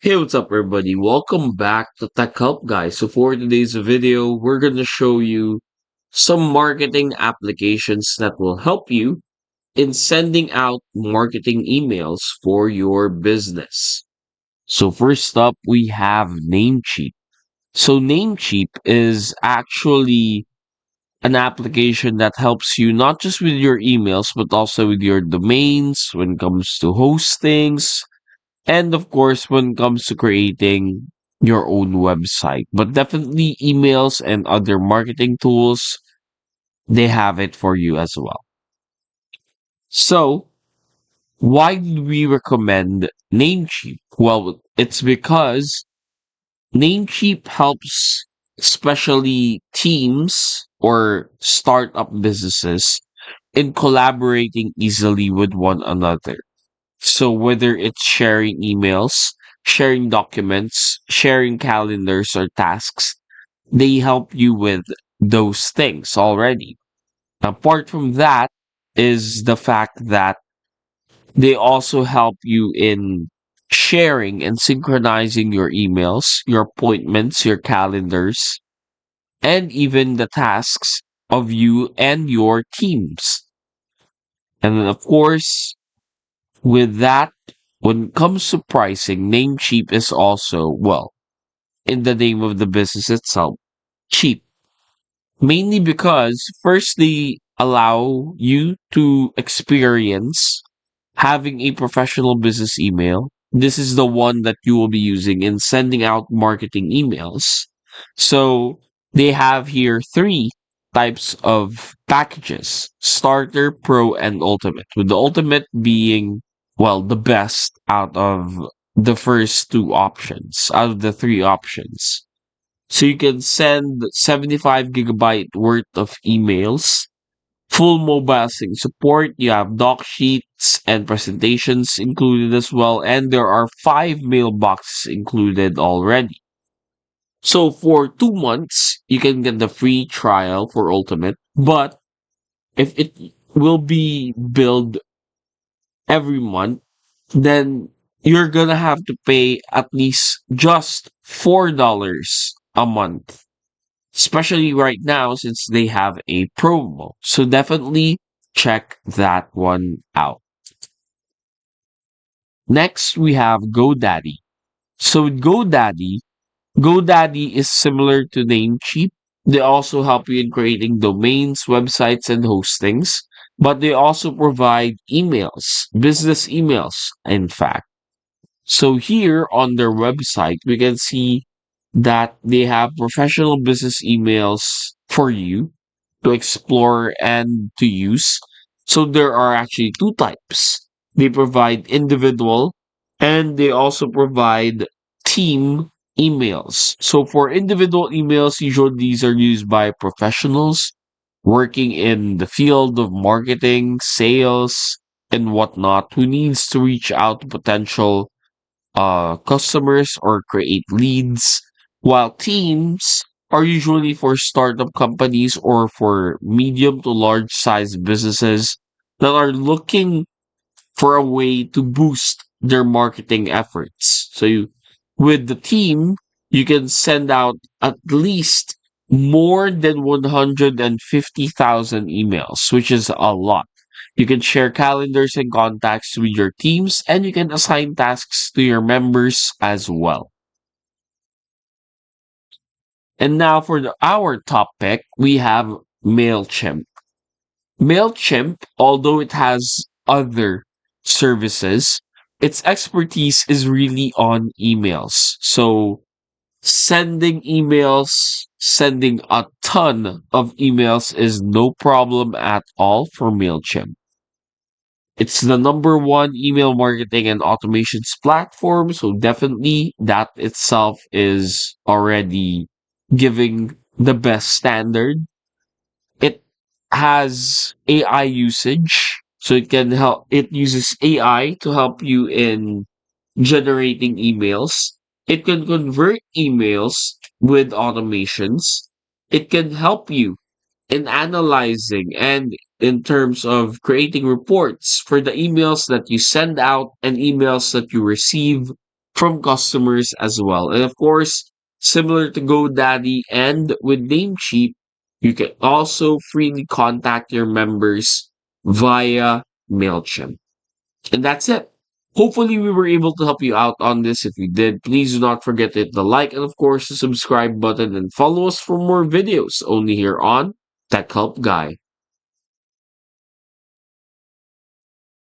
Hey, what's up, everybody? Welcome back to Tech Help, guys. So, for today's video, we're going to show you some marketing applications that will help you in sending out marketing emails for your business. So, first up, we have Namecheap. So, Namecheap is actually an application that helps you not just with your emails, but also with your domains when it comes to hostings and of course, when it comes to creating your own website, but definitely emails and other marketing tools, they have it for you as well. So, why do we recommend Namecheap? Well, it's because Namecheap helps especially teams or startup businesses in collaborating easily with one another. So whether it's sharing emails, sharing documents, sharing calendars or tasks, they help you with those things already. Apart from that is the fact that they also help you in sharing and synchronizing your emails, your appointments, your calendars, and even the tasks of you and your teams. And then of course, with that, when it comes to pricing, Namecheap is also, well, in the name of the business itself, cheap. Mainly because first they allow you to experience having a professional business email. This is the one that you will be using in sending out marketing emails. So they have here three types of packages: starter, pro, and ultimate. With the ultimate being, well, the best out of the first two options, out of the three options. So you can send 75 gigabyte worth of emails, full mobile sync support. You have doc sheets and presentations included as well, and there are five mailboxes included already. So for 2 months, you can get the free trial for Ultimate, but if it will be billed every month, then you're gonna have to pay at least just $4 a month, especially right now since they have a promo. So definitely check that one out. Next, we have GoDaddy. So with GoDaddy is similar to Namecheap. They also help you in creating domains, websites, and hostings, but they also provide emails, business emails, in fact. So here on their website, we can see that they have professional business emails for you to explore and to use. So there are actually two types. They provide individual and they also provide team emails. So for individual emails, usually these are used by professionals working in the field of marketing, sales, and whatnot who needs to reach out to potential customers or create leads, while teams are usually for startup companies or for medium to large size businesses that are looking for a way to boost their marketing efforts. So with the team, you can send out at least more than 150,000 emails, which is a lot. You can share calendars and contacts with your teams, and you can assign tasks to your members as well. And now for our top pick, we have MailChimp. MailChimp, although it has other services, its expertise is really on emails. So sending a ton of emails is no problem at all for MailChimp. It's the number one email marketing and automations platform, so definitely that itself is already giving the best standard. It has AI usage, so it uses AI to help you in generating emails. It can convert emails with automations. It can help you in analyzing and in terms of creating reports for the emails that you send out and emails that you receive from customers as well. And of course, similar to GoDaddy and with Namecheap, you can also freely contact your members via MailChimp. And that's it. Hopefully, we were able to help you out on this. If we did, please do not forget to hit the like and, of course, the subscribe button and follow us for more videos only here on Tech Help Guy.